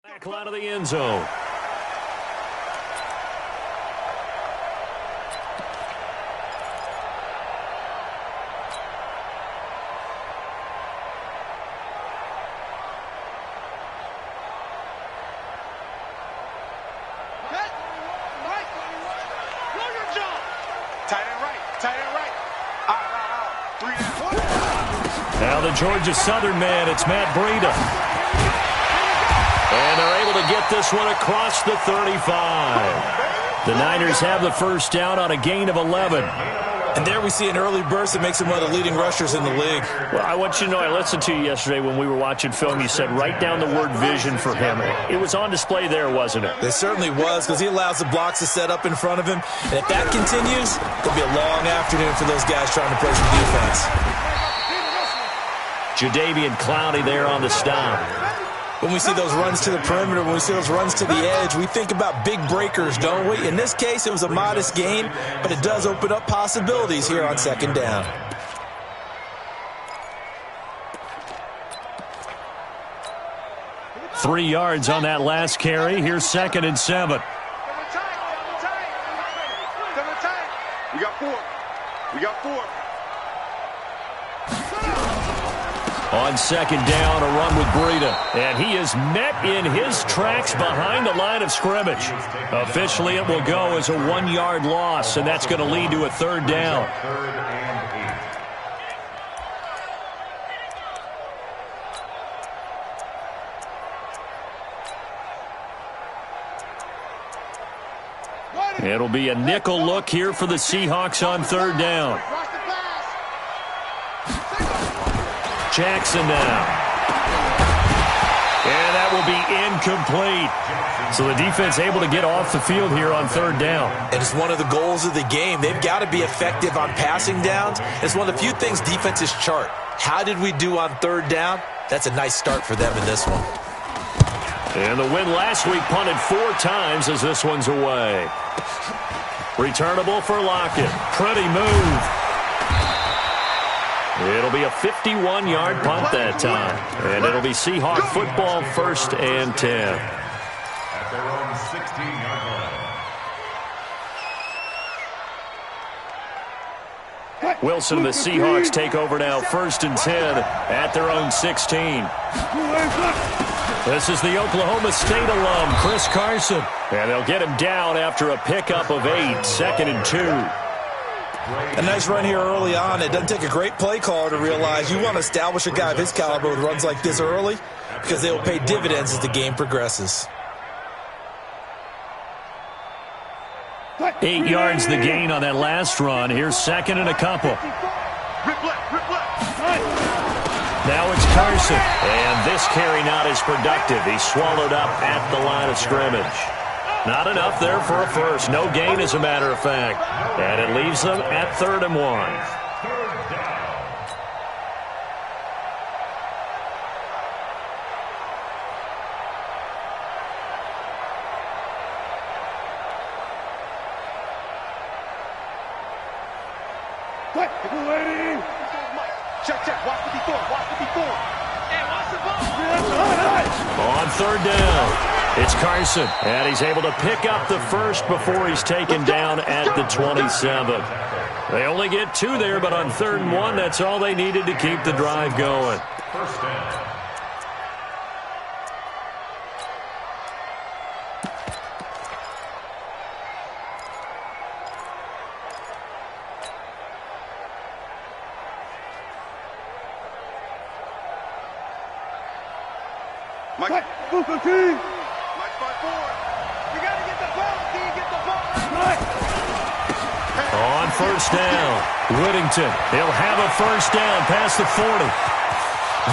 Tackle out of the end zone. Now the Georgia Southern man, it's Matt Breida. And they're able to get this one across the 35. The Niners have the first down on a gain of 11. And there we see an early burst that makes him one of the leading rushers in the league. Well, I want you to know, I listened to you yesterday when we were watching film. You said write down the word vision for him. It was on display there, wasn't it? It certainly was, because he allows the blocks to set up in front of him. And if that continues, it'll be a long afternoon for those guys trying to play some defense. Jadeveon Clowney there on the stop. When we see those runs to the perimeter, when we see those runs to the edge, we think about big breakers, don't we? In this case, it was a modest gain, but it does open up possibilities here on second down. Three yards on that last carry. Here's 2nd and 7. We got four. On second down, a run with Breida. And he is met in his tracks behind the line of scrimmage. Officially, it will go as a 1-yard loss, and that's going to lead to a third down. It'll be a nickel look here for the Seahawks on third down. Jackson now. And that will be incomplete. So the defense able to get off the field here on third down. And it's one of the goals of the game. They've got to be effective on passing downs. It's one of the few things defenses chart. How did we do on third down? That's a nice start for them in this one. And the win last week punted 4 times as this one's away. Returnable for Lockett. Pretty move. It'll be a 51-yard punt that time. And it'll be Seahawk football, 1st and 10. At their own 16-yard line. Wilson and the Seahawks take over now, 1st and 10 at their own 16. This is the Oklahoma State alum, Chris Carson. And they'll get him down after a pickup of 8, 2nd and 2. A nice run here early on. It doesn't take a great play caller to realize you want to establish a guy of his caliber with runs like this early, because they will pay dividends as the game progresses. 8 yards the gain on that last run. Here's 2nd and a couple. Now it's Carson. And this carry not as productive. He's swallowed up at the line of scrimmage. Not enough there for a first. No gain, as a matter of fact. And it leaves them at 3rd and 1. Check. Watch the before. On third down. It's Carson, and he's able to pick up the first before he's taken down at the 27. They only get 2 there, but on 3rd and 1, that's all they needed to keep the drive going. First down. Mike. Mike 5-4. We got to get the ball. On first down, Whittington. He'll have a first down past the 40.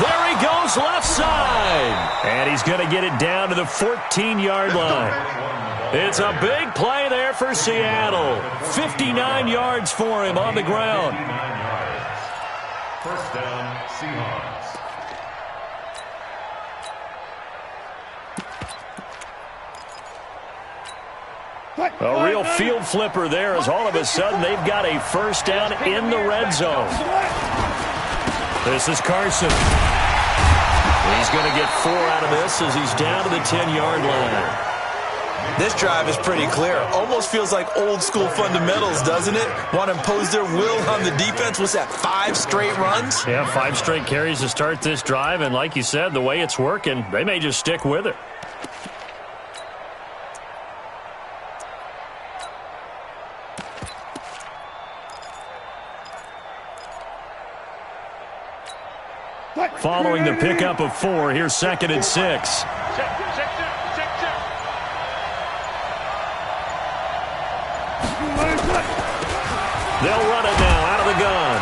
There he goes left side. And he's going to get it down to the 14-yard line. It's a big play there for Seattle. 59 yards for him on the ground. First down, Seahawks. A real field flipper there, as all of a sudden they've got a first down in the red zone. This is Carson. He's going to get 4 out of this as he's down to the 10-yard line. This drive is pretty clear. Almost feels like old school fundamentals, doesn't it? Want to impose their will on the defense. What's that, 5 straight runs? Yeah, 5 straight carries to start this drive. And like you said, the way it's working, they may just stick with it. Following the pickup of 4, here's 2nd and 6. They'll run it now out of the gun.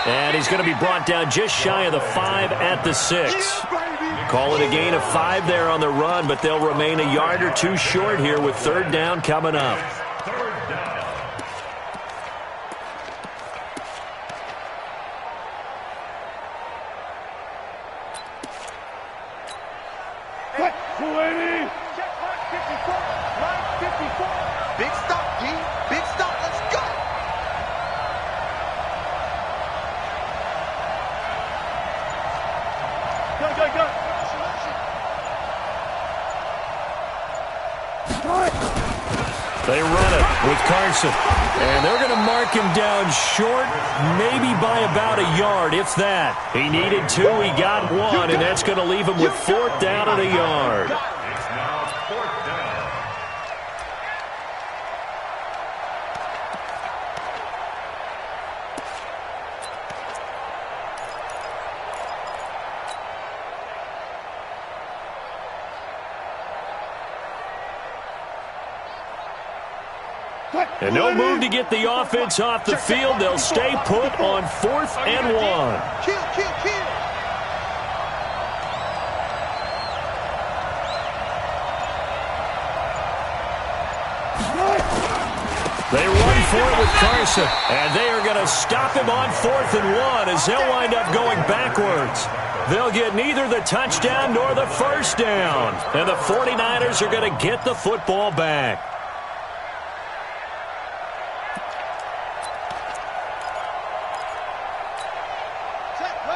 And he's going to be brought down just shy of the 5 at the 6. Call it a gain of 5 there on the run, but they'll remain a yard or 2 short here with 3rd down coming up. Big stop, G. Big stop. Let's go. Go. They run it with Carson. And they're going to mark him down short, maybe by about a yard, if that. He needed 2, he got 1, and that's going to leave him with 4th down and a yard. It's now 4th down. And no move to get the offense off the field. They'll stay put on 4th and 1. Kill. They run for it with Carson. And they are going to stop him on 4th and 1 as they'll wind up going backwards. They'll get neither the touchdown nor the 1st down. And the 49ers are going to get the football back.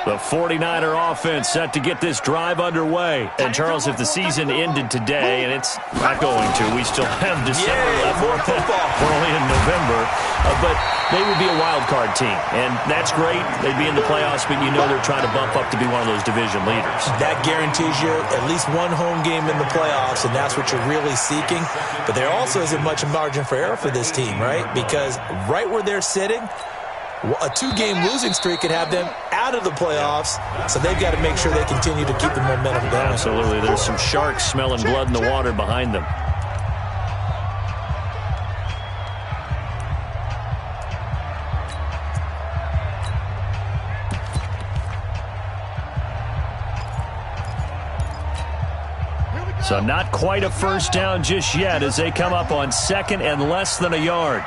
The 49er offense set to get this drive underway. And, Charles, if the season ended today, and it's not going to, we still have December left. More football. We're only in November. But they would be a wild card team. And that's great. They'd be in the playoffs, but you know they're trying to bump up to be one of those division leaders. That guarantees you at least 1 home game in the playoffs, and that's what you're really seeking. But there also isn't much margin for error for this team, right? Because right where they're sitting, a 2-game losing streak could have them out of the playoffs, so they've got to make sure they continue to keep the momentum going. Absolutely. There's some sharks smelling blood in the water behind them. So not quite a 1st down just yet as they come up on 2nd and less than a yard.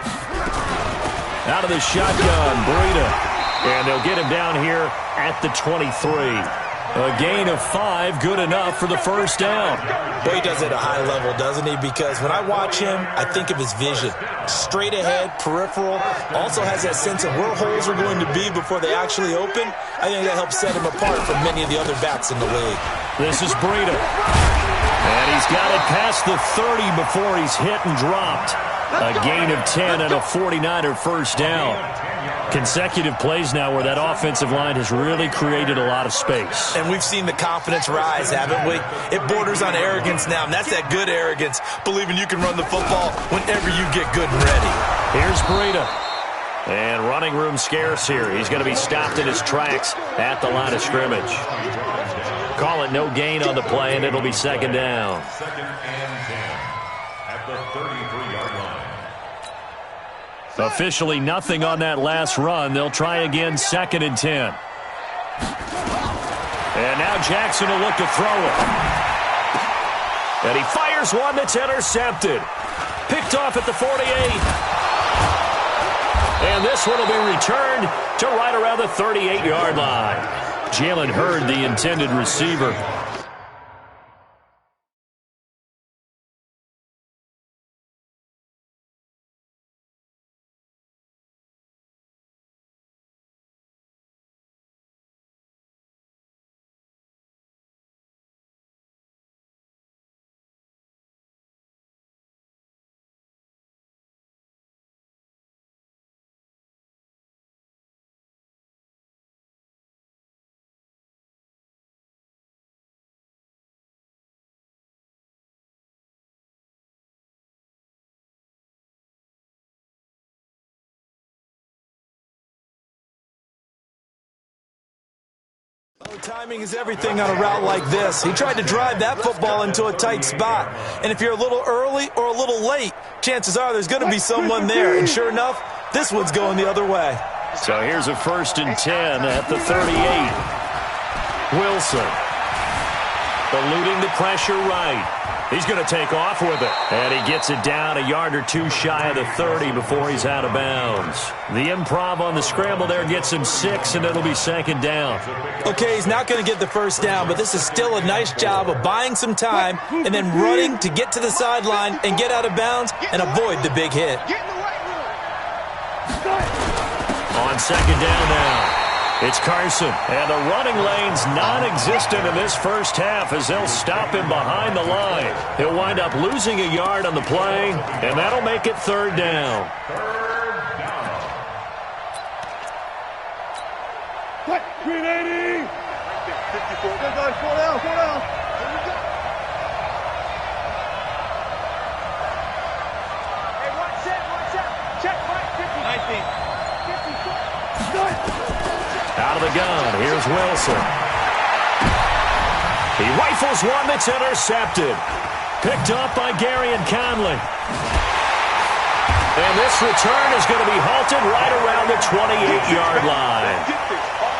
Out of the shotgun, Breida. And they'll get him down here at the 23. A gain of 5, good enough for the 1st down. Boy, he does it at a high level, doesn't he? Because when I watch him, I think of his vision. Straight ahead, peripheral. Also has that sense of where holes are going to be before they actually open. I think that helps set him apart from many of the other backs in the league. This is Breida. And he's got it past the 30 before he's hit and dropped. A gain of 10 and a 49er 1st down. Consecutive plays now where that offensive line has really created a lot of space. And we've seen the confidence rise, haven't we? It borders on arrogance now, and that's that good arrogance, believing you can run the football whenever you get good and ready. Here's Breida. And running room scarce here. He's going to be stopped in his tracks at the line of scrimmage. Call it no gain on the play, and it'll be 2nd down. 2nd and 10 at the 33-yard line. Officially nothing on that last run. They'll try again 2nd and 10. And now Jackson will look to throw it. And he fires one that's intercepted. Picked off at the 48. And this one will be returned to right around the 38-yard line. Jalen Hurd, the intended receiver. Timing is everything on a route like this. He tried to drive that football into a tight spot. And if you're a little early or a little late, chances are there's going to be someone there. And sure enough, this one's going the other way. So here's a 1st and 10 at the 38. Wilson. Eluding the pressure right. He's going to take off with it. And he gets it down a yard or two shy of the 30 before he's out of bounds. The improv on the scramble there gets him 6, and it'll be 2nd down. Okay, he's not going to get the first down, but this is still a nice job of buying some time and then running to get to the sideline and get out of bounds and avoid the big hit. On 2nd down now. It's Carson, and the running lane's non-existent in this first half as they'll stop him behind the line. He'll wind up losing a yard on the play, and that'll make it 3rd down. What? 380! 54. Go down, go down. Hey, watch out. Check, right, 50. 19. 54. Out of the gun, here's Wilson. He rifles one that's intercepted. Picked up by Gary and Conley. And this return is going to be halted right around the 28-yard line.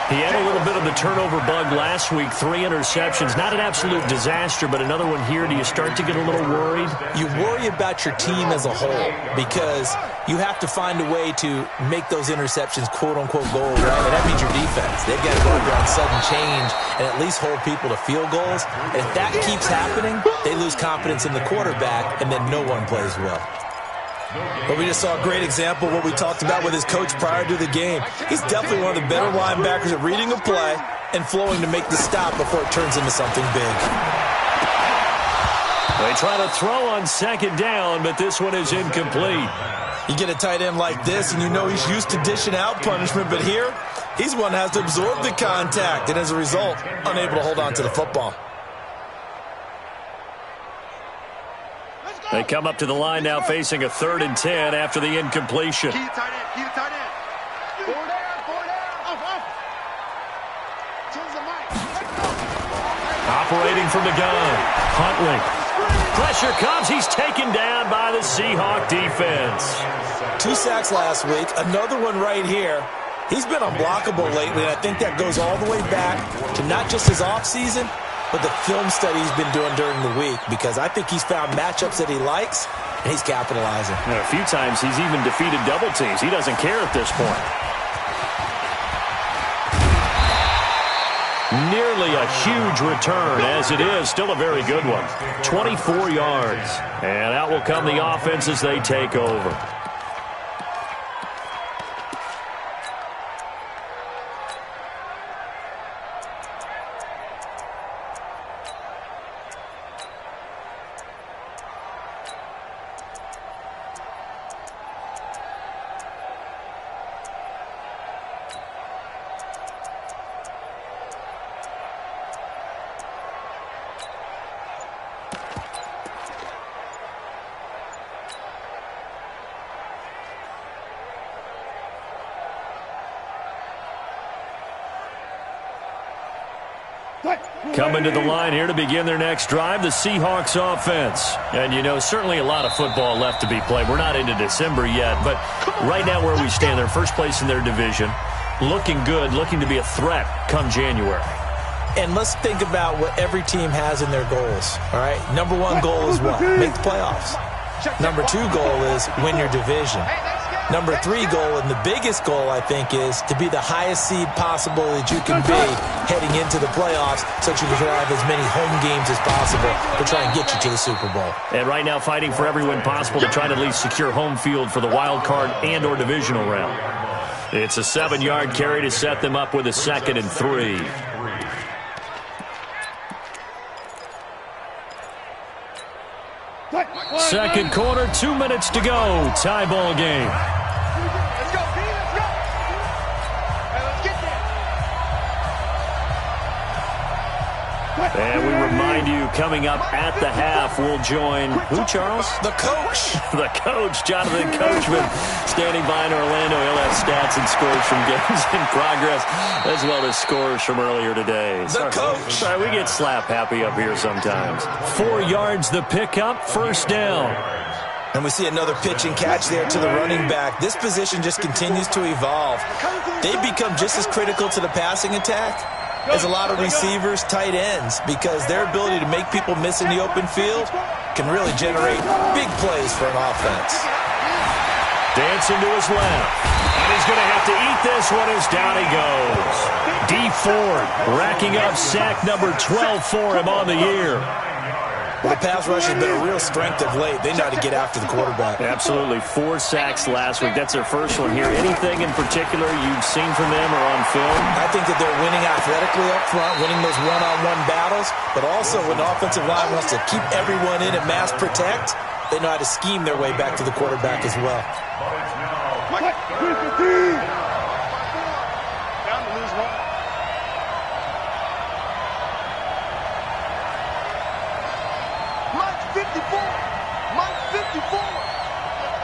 He had a little bit of the turnover bug last week, 3 interceptions. Not an absolute disaster, but another one here. Do you start to get a little worried? You worry about your team as a whole because you have to find a way to make those interceptions quote-unquote goals, right? And that means your defense. They've got to go out there on sudden change and at least hold people to field goals. And if that keeps happening, they lose confidence in the quarterback, and then no one plays well. But we just saw a great example of what we talked about with his coach prior to the game. He's definitely one of the better linebackers at reading a play and flowing to make the stop before it turns into something big. They try to throw on 2nd down, but this one is incomplete. You get a tight end like this, and you know he's used to dishing out punishment, but here, he's one that has to absorb the contact, and as a result, unable to hold on to the football. They come up to the line now facing a 3rd and 10 after the incompletion. Keep tight end, keep tight end. 4 down. Off. Change the mic. Operating from the gun. Huntley. Pressure comes. He's taken down by the Seahawk defense. 2 sacks last week. Another one right here. He's been unblockable lately, and I think that goes all the way back to not just his offseason, but the film study he's been doing during the week, because I think he's found matchups that he likes, and he's capitalizing. And a few times he's even defeated double teams. He doesn't care at this point. Nearly a huge return, as it is. Still a very good one. 24 yards. And out will come the offense as they take over. Coming to the line here to begin their next drive, the Seahawks offense. And, you know, certainly a lot of football left to be played. We're not into December yet, but right now where we stand, they're first place in their division. Looking good, looking to be a threat come January. And let's think about what every team has in their goals, all right? Number 1 goal is what? Make the playoffs. Number 2 goal is win your division. Number 3 goal, and the biggest goal, I think, is to be the highest seed possible that you can be heading into the playoffs so that you can drive as many home games as possible to try and get you to the Super Bowl. And right now fighting for every win possible to try to at least secure home field for the wild card and or divisional round. It's a 7-yard carry to set them up with a 2nd and 3. Second quarter, 2 minutes to go. Tie ball game. Let's go, B, let's go. Hey, let's get there. And we remind you, coming up at the half, we'll join who, Charles? The coach. The coach, Jonathan Coachman, standing by in Orlando. He'll have stats and scores from games in progress, as well as scores from earlier today. The coach. Sorry, we get slap happy up here sometimes. 4 yards the pickup, first down. And we see another pitch and catch there to the running back. This position just continues to evolve. They become just as critical to the passing attack as a lot of receivers, tight ends, because their ability to make people miss in the open field can really generate big plays for an offense. Dancing to his left. And he's going to have to eat this one as down he goes. D Ford racking up sack number 12 for him on the year. Well, the pass rush has been a real strength of late. They know how to get after the quarterback. Absolutely. 4 sacks last week. That's their first one here. Anything in particular you've seen from them or on film? I think that they're winning athletically up front, winning those one-on-one battles, but also when the offensive line wants to keep everyone in and mass protect, they know how to scheme their way back to the quarterback as well. Down to lose one. Mike 54. Mike 54.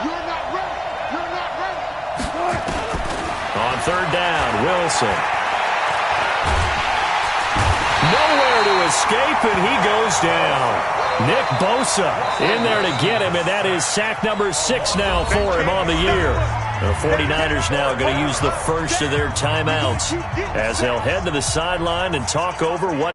You're not ready. You're not ready. On third down, Wilson. Nowhere to escape, and he goes down. Nick Bosa in there to get him, and that is sack number 6 now for him on the year. The 49ers now going to use the first of their timeouts as they'll head to the sideline and talk over what